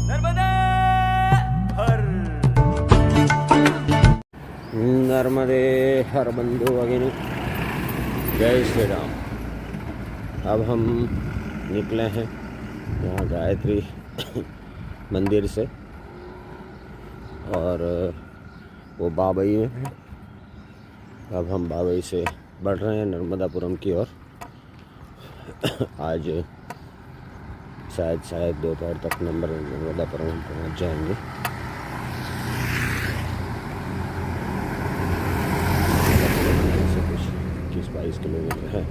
नर्मदा हर नर्मदे हर बंधु भगिनी, जय श्री राम। अब हम निकले हैं यहाँ गायत्री मंदिर से और वो बाबई में है। अब हम बाबई से बढ़ रहे हैं नर्मदापुरम की ओर। आज शायद दोपहर तक नर्मदापुरम पहुँच जाएंगे। से कुछ 21-22 किलोमीटर है।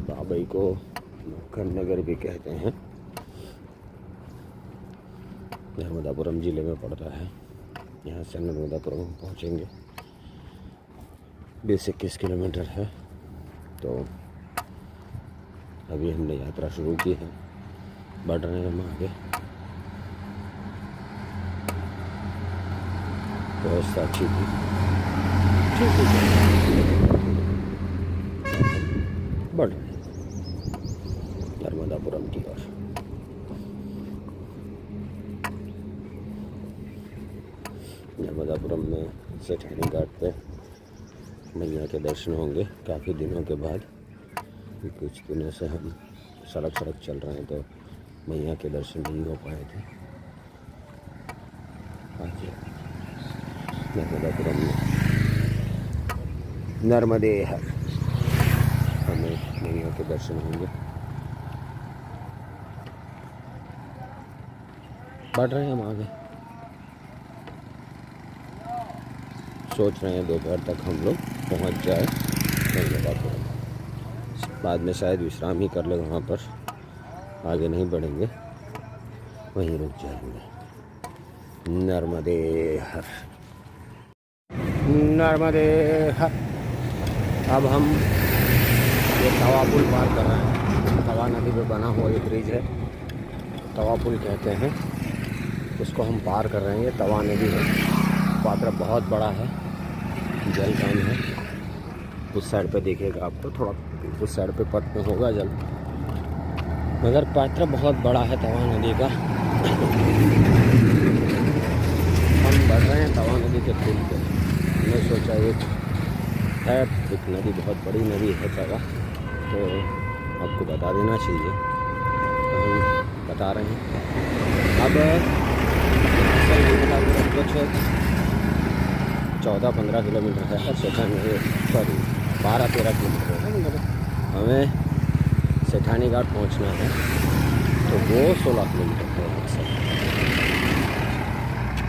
बाबई को मक्खन नगर भी कहते हैं। नर्मदापुरम ज़िले में पड़ता है। यहाँ से नर्मदापुरम पहुँचेंगे। 20-21 किलोमीटर है। तो अभी हमने यात्रा शुरू की है, बढ़ रहे हैं हम आगे। व्यवस्था अच्छी थी, बढ़ रहे हैं नर्मदापुरम की ओर। नर्मदापुरम में सेठानी घाट पे मैया के दर्शन होंगे काफ़ी दिनों के बाद। कुछ दिनों से हम सड़क चल रहे हैं तो मैया के दर्शन नहीं हो पाए थे। आज नर्मदापुरम में नर्मदे हर हमें मैया के दर्शन होंगे। बढ़ रहे हैं हम आगे। सोच रहे हैं दोपहर तक हम लोग पहुंच जाए नर्मदापुरम। बाद में शायद विश्राम ही कर ले वहाँ पर, आगे नहीं बढ़ेंगे, वहीं रुक जाएंगे। नर्मदे हर नर्मदे हर। अब हम ये तवा पुल पार कर रहे हैं। तवा नदी पे बना हुआ ये ब्रिज है, तवा पुल कहते हैं। उसको हम पार कर रहे हैं। ये तवा नदी है। पात्र बहुत बड़ा है, जल कम है। उस साइड पे देखिएगा आपको, थोड़ा उस साइड पे पट में होगा जल, मगर पात्र बहुत बड़ा है तवा नदी का। हम बढ़ रहे हैं तवा नदी के पुल पे। हमने सोचा एक है, एक नदी बहुत बड़ी नदी है तवा, तो आपको बता देना चाहिए, तो हम बता रहे हैं। अब कुछ 14-15 किलोमीटर है, और सेठानी 12-13 किलोमीटर है। मतलब हमें सेठानी घाट पहुंचना है, तो वो 16 किलोमीटर है। यहाँ से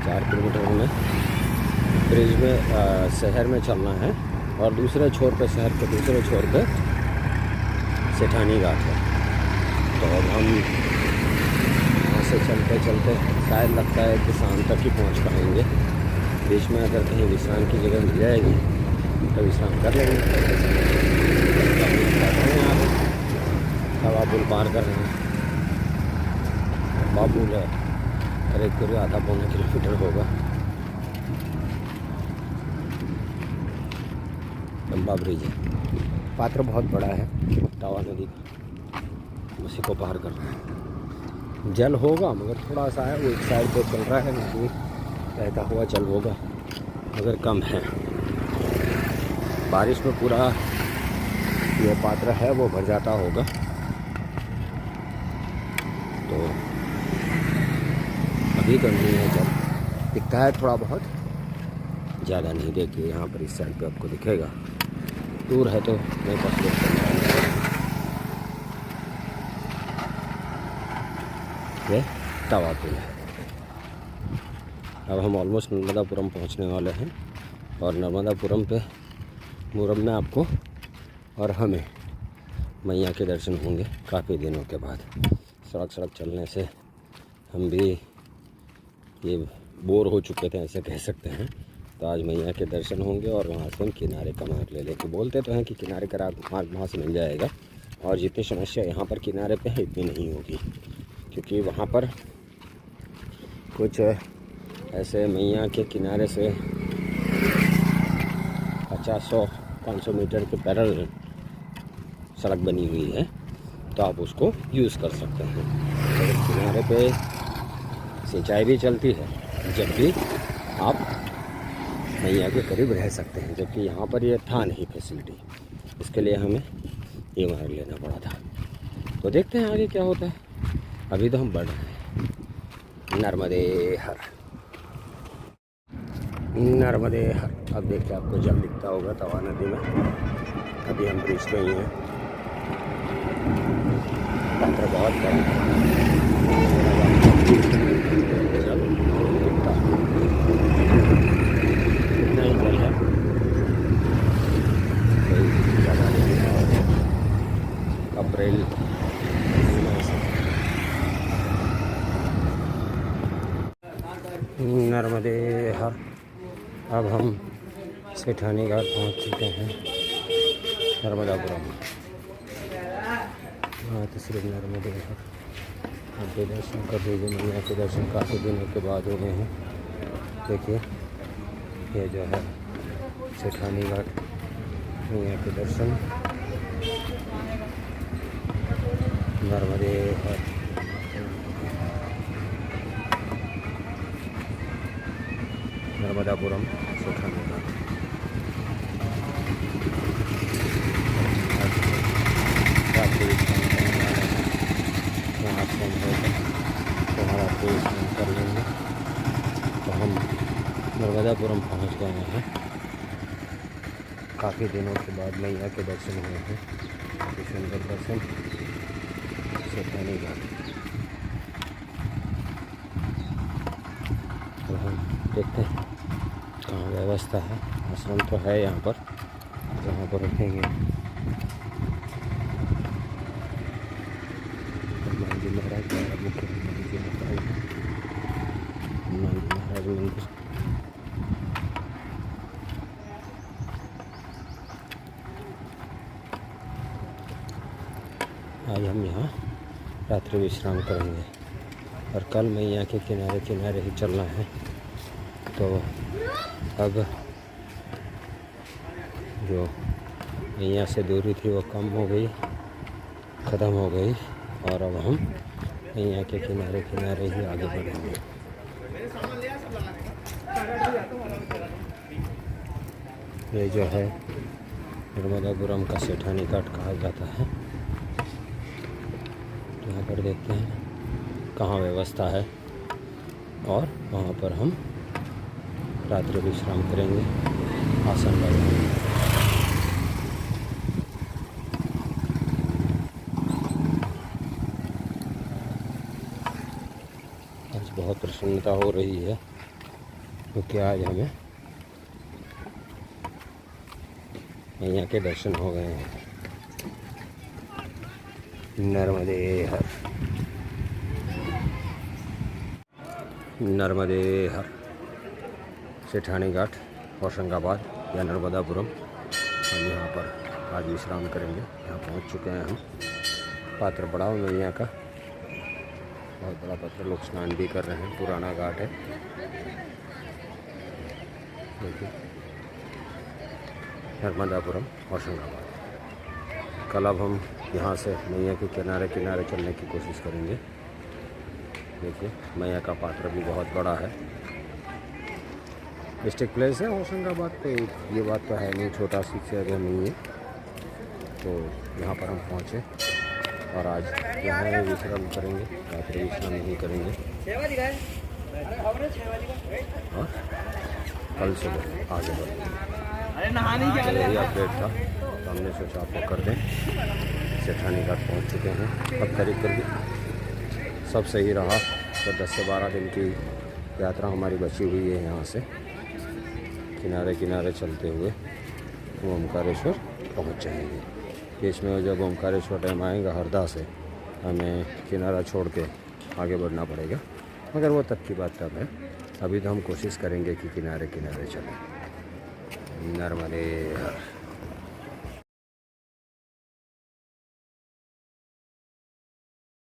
4 किलोमीटर हमें ब्रिज में शहर में चलना है, और दूसरे छोर पे, शहर के दूसरे छोर पे सेठानी घाट है। तो अब हम यहाँ से चलते शायद लगता है कि शाम तक ही पहुँच पाएंगे। बीच में अगर कहीं विश्राम की जगह मिल जाएगी तो विश्राम कर लेंगे। तवा पुल पार कर रहे हैं। तवा पुल है, करीब आधा-पौना किलोमीटर होगा। लंबा ब्रिज है। पात्र बहुत बड़ा है तवा नदी का, उसी को पार कर रहे हैं। जल होगा मगर थोड़ा सा है, वो एक साइड पे चल रहा है, नदी बहता हुआ जल होगा मगर कम है। बारिश में पूरा ये पात्र है वो भर जाता होगा। तो अभी तो नहीं है, जल दिखता है थोड़ा बहुत, ज़्यादा नहीं। देखिए यहाँ पर इस साइड पे आपको दिखेगा, दूर है तो नहीं पहुँच। ये तवा पुल है। अब हम ऑलमोस्ट नर्मदापुरम पहुंचने वाले हैं, और नर्मदापुरम में आपको और हमें मैया के दर्शन होंगे काफ़ी दिनों के बाद। सड़क चलने से हम भी ये बोर हो चुके थे, ऐसे कह सकते हैं। तो आज मैया के दर्शन होंगे, और वहाँ से हम किनारे का मार्ग ले लेके, बोलते तो हैं कि किनारे का मार्ग वहाँ से मिल जाएगा, और जितनी समस्या यहाँ पर किनारे पे है इतनी नहीं होगी, क्योंकि वहाँ पर कुछ ऐसे मैया के किनारे से 50-100-500 मीटर के पैरेलल सड़क बनी हुई है। तो आप उसको यूज़ कर सकते हैं। सड़क किनारे पे सिंचाई भी चलती है जब भी आप मैया के करीब रह सकते हैं, जबकि यहाँ पर ये था नहीं फैसिलिटी, इसके लिए हमें ये महल लेना पड़ा था। तो देखते हैं आगे क्या होता है, अभी तो हम बढ़ रहे हैं। नर्मदे हर, नर्मदे हर। अब देखिए आपको जल दिखता होगा तवा नदी में। अभी हम ब्रिज पे ही हैं, पात्र बहुत बड़ा जल दिखता है, इतना ही जल है, अप्रैल नर्मदे हर। अब हम सेठानी घाट पहुँच चुके हैं, नर्मदापुरम। हाँ तो श्री नर्मदे हर, अब भी दर्शन कर लीजिए। मैया के दर्शन काफ़ी दिनों के बाद हो गए हैं। देखिए ये जो है सेठानी घाट, मैया के दर्शन, नर्मदे हर। नर्मदापुरम सेठानी घाट। यहाँ से हम रात्रि स्नान कर लेंगे। तो हम नर्मदापुरम पहुँच गए हैं। काफ़ी दिनों के बाद मैया के दर्शन हुए हैं, सुंदर दर्शन, सेठानी घाट। तो हम देखते हैं कहाँ व्यवस्था है। आश्रम तो है यहाँ पर, जहाँ पर रखेंगे। हनुमान जी महाराज, मुख्य हनुमान जी महाराज, हनुमान जी महाराज मंदिर। आज हम यहाँ रात्रि विश्राम करेंगे और कल मैया के किनारे किनारे ही चलना है। तो अब जो मैया से दूरी थी वो कम हो गई, ख़त्म हो गई, और अब हम मैया के किनारे किनारे ही आगे बढ़ेंगे। ये जो है नर्मदापुरम का सेठानी घाट कहा जाता है। यहाँ पर देखते हैं कहाँ व्यवस्था है, और वहाँ पर हम रात्रि विश्राम करेंगे, आसन लगाएंगे। आज बहुत प्रसन्नता हो रही है क्योंकि आज हमें मैया के दर्शन हो गए हैं। नर्मदे हर, नर्मदे हर। सेठानी घाट, होशंगाबाद या नर्मदापुरम, हम यहाँ पर आज विश्राम करेंगे। यहाँ पहुँच चुके हैं हम। पात्र पड़ाव मैया का बहुत बड़ा पत्थर, लोग स्नान भी कर रहे हैं। पुराना घाट है, देखिए नर्मदापुरम, होशंगाबाद। कल अब हम यहाँ से मैया के किनारे किनारे चलने की कोशिश करेंगे। देखिए मैया का पात्र भी बहुत बड़ा है। डिस्ट्रिक्ट प्लेस है होशंगाबाद, तो ये बात तो है नहीं, छोटा सी जगह नहीं है। तो यहाँ पर हम पहुँचे और आज यहाँ विश्राम करेंगे, रात्रि विश्राम नहीं करेंगे। और कल सुबह आगे बढ़ेंगे। तो यही अपडेट था, तो हमने सोचा आपको कर दें। सेठानी घाट पहुँच चुके हैं। अब करीब सब सही रहा तो 10 से 12 दिन की यात्रा हमारी बची हुई है। यहाँ से किनारे किनारे चलते हुए ओमकारेश्वर पहुँच जाएंगे। बीच में जब ओमकारेश्वर डैम आएगा हरदा से, हमें किनारा छोड़ के आगे बढ़ना पड़ेगा, मगर वो तब की बात तब है। अभी तो हम कोशिश करेंगे कि किनारे किनारे चलें। नर्मदे हर।